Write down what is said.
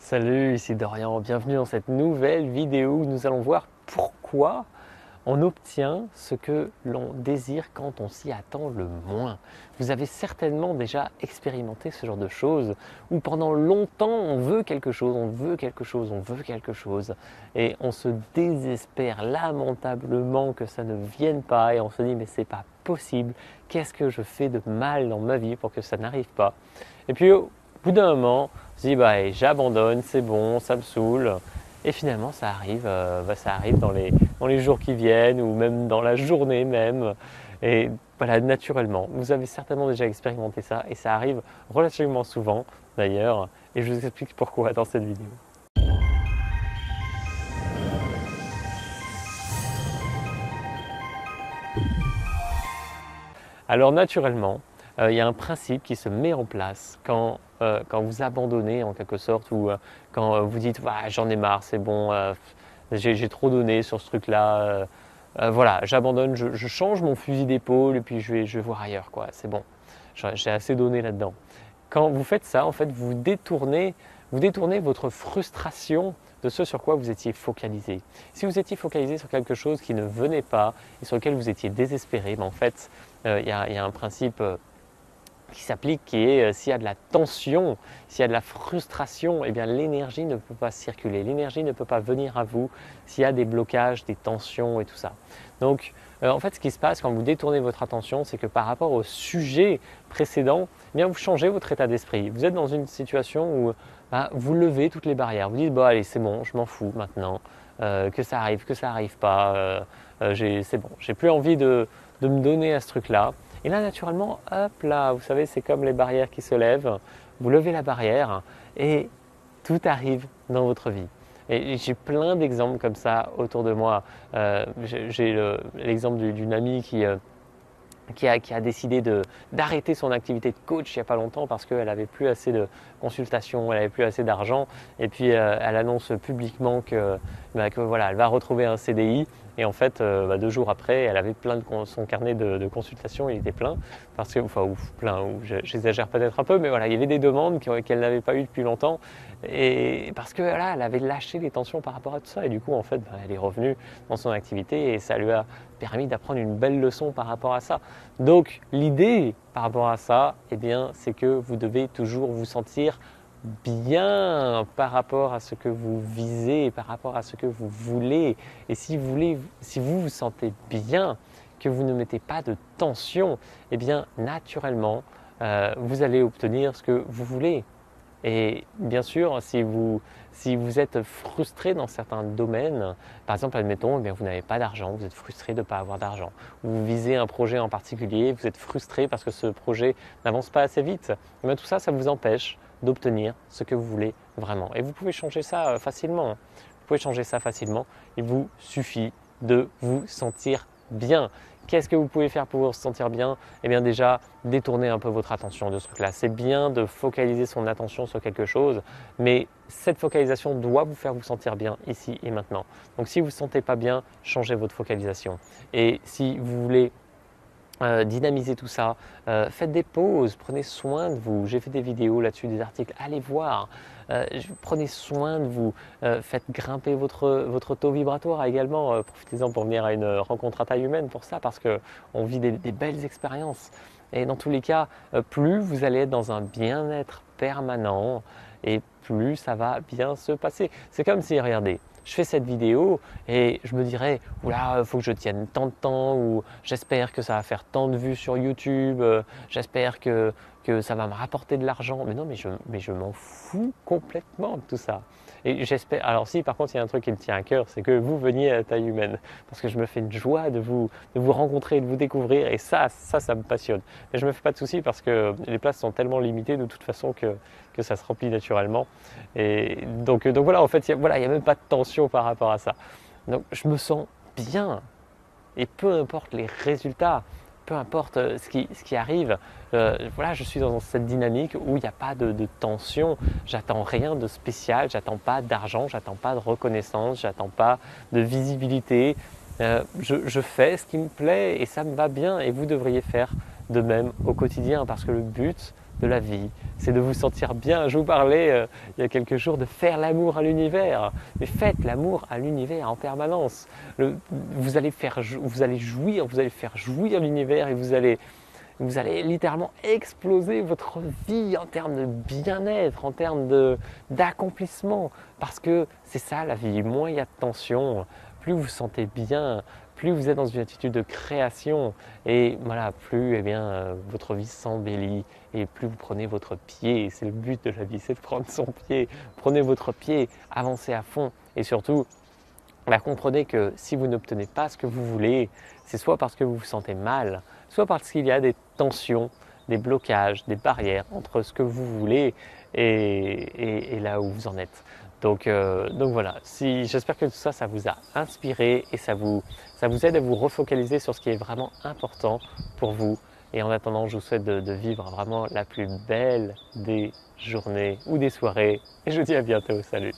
Salut, ici Dorian, bienvenue dans cette nouvelle vidéo où nous allons voir pourquoi on obtient ce que l'on désire quand on s'y attend le moins. Vous avez certainement déjà expérimenté ce genre de choses où pendant longtemps on veut quelque chose, on veut quelque chose, on veut quelque chose et on se désespère lamentablement que ça ne vienne pas et on se dit mais c'est pas possible, qu'est-ce que je fais de mal dans ma vie pour que ça n'arrive pas? Et puis au bout d'un moment, on se dit bah, allez, j'abandonne, c'est bon, ça me saoule. Et finalement, ça arrive dans les jours qui viennent ou même dans la journée même. Et voilà, naturellement, vous avez certainement déjà expérimenté ça et ça arrive relativement souvent d'ailleurs. Et je vous explique pourquoi dans cette vidéo. Alors naturellement, il y a un principe qui se met en place quand vous abandonnez en quelque sorte ou quand vous dites ah, j'en ai marre, c'est bon, j'ai trop donné sur ce truc-là, voilà, j'abandonne, je change mon fusil d'épaule et puis je vais voir ailleurs, quoi, c'est bon, j'ai assez donné là-dedans. Quand vous faites ça, en fait, vous détournez votre frustration de ce sur quoi vous étiez focalisé. Si vous étiez focalisé sur quelque chose qui ne venait pas et sur lequel vous étiez désespéré, ben en fait, il y a un principe qui s'applique qui est s'il y a de la tension, s'il y a de la frustration, eh bien l'énergie ne peut pas circuler, l'énergie ne peut pas venir à vous s'il y a des blocages, des tensions et tout ça. Donc en fait ce qui se passe quand vous détournez votre attention, c'est que par rapport au sujet précédent, eh bien vous changez votre état d'esprit. Vous êtes dans une situation où vous levez toutes les barrières, vous dites bon allez c'est bon, je m'en fous maintenant, que ça arrive pas, c'est bon, j'ai plus envie de me donner à ce truc-là. Et là, naturellement, hop là, vous savez, c'est comme les barrières qui se lèvent. Vous levez la barrière et tout arrive dans votre vie. Et j'ai plein d'exemples comme ça autour de moi. J'ai l'exemple d'une amie qui a décidé d'arrêter son activité de coach il n'y a pas longtemps parce qu'elle n'avait plus assez de consultations, elle n'avait plus assez d'argent. Et puis elle annonce publiquement que voilà, elle va retrouver un CDI. Et en fait, 2 jours après, elle avait plein son carnet de consultations, il était plein. Parce que, enfin, plein, j'exagère peut-être un peu, mais voilà, il y avait des demandes qu'elle n'avait pas eues depuis longtemps. Et parce que voilà, elle avait lâché les tensions par rapport à tout ça. Et du coup, en fait, elle est revenue dans son activité et ça lui a permis d'apprendre une belle leçon par rapport à ça. Donc, l'idée par rapport à ça, eh bien, c'est que vous devez toujours vous sentir bien par rapport à ce que vous visez, par rapport à ce que vous voulez. Et si vous vous sentez bien, que vous ne mettez pas de tension, eh bien naturellement, vous allez obtenir ce que vous voulez. Et bien sûr, si vous êtes frustré dans certains domaines, par exemple, admettons, vous n'avez pas d'argent, vous êtes frustré de ne pas avoir d'argent, ou vous visez un projet en particulier, vous êtes frustré parce que ce projet n'avance pas assez vite, tout ça, ça vous empêche d'obtenir ce que vous voulez vraiment. Et vous pouvez changer ça facilement. Vous pouvez changer ça facilement. Il vous suffit de vous sentir bien. Qu'est-ce que vous pouvez faire pour vous sentir bien? Eh bien déjà, détournez un peu votre attention de ce truc-là. C'est bien de focaliser son attention sur quelque chose, mais cette focalisation doit vous faire vous sentir bien ici et maintenant. Donc si vous ne vous sentez pas bien, changez votre focalisation. Et si vous voulez dynamiser tout ça, faites des pauses, prenez soin de vous. J'ai fait des vidéos là-dessus, des articles, allez voir. Prenez soin de vous, faites grimper votre taux vibratoire également. Profitez-en pour venir à une rencontre à taille humaine pour ça, parce qu'on vit des belles expériences. Et dans tous les cas, plus vous allez être dans un bien-être permanent et plus ça va bien se passer. C'est comme si, regardez, je fais cette vidéo et je me dirais, oula, il faut que je tienne tant de temps, ou j'espère que ça va faire tant de vues sur YouTube, j'espère que ça va me rapporter de l'argent. Mais non, mais je m'en fous complètement de tout ça. Et j'espère, alors si par contre il y a un truc qui me tient à cœur, c'est que vous veniez à taille humaine, parce que je me fais une joie de vous rencontrer, de vous découvrir, et ça me passionne. Mais je me fais pas de soucis parce que les places sont tellement limitées de toute façon que ça se remplit naturellement. Et donc voilà, en fait, il n'y a même pas de tension par rapport à ça. Donc je me sens bien, et peu importe les résultats, peu importe ce qui arrive, voilà, je suis dans cette dynamique où il n'y a pas de tension, j'attends rien de spécial, j'attends pas d'argent, j'attends pas de reconnaissance, j'attends pas de visibilité. Je fais ce qui me plaît et ça me va bien, et vous devriez faire de même au quotidien, parce que le but de la vie, c'est de vous sentir bien. Je vous parlais il y a quelques jours de faire l'amour à l'univers, mais faites l'amour à l'univers en permanence. Vous allez jouir, vous allez faire jouir l'univers et vous allez littéralement exploser votre vie en termes de bien-être, en termes d'accomplissement. Parce que c'est ça la vie, moins il y a de tension, plus vous vous sentez bien, plus vous êtes dans une attitude de création. Et voilà, plus eh bien, votre vie s'embellit et plus vous prenez votre pied. C'est le but de la vie, c'est de prendre son pied. Prenez votre pied, avancez à fond et surtout, comprenez que si vous n'obtenez pas ce que vous voulez, c'est soit parce que vous vous sentez mal, soit parce qu'il y a des tensions, des blocages, des barrières entre ce que vous voulez et là où vous en êtes. Donc voilà, j'espère que tout ça, ça vous a inspiré et ça vous aide à vous refocaliser sur ce qui est vraiment important pour vous. Et en attendant, je vous souhaite de vivre vraiment la plus belle des journées ou des soirées. Et je vous dis à bientôt, salut!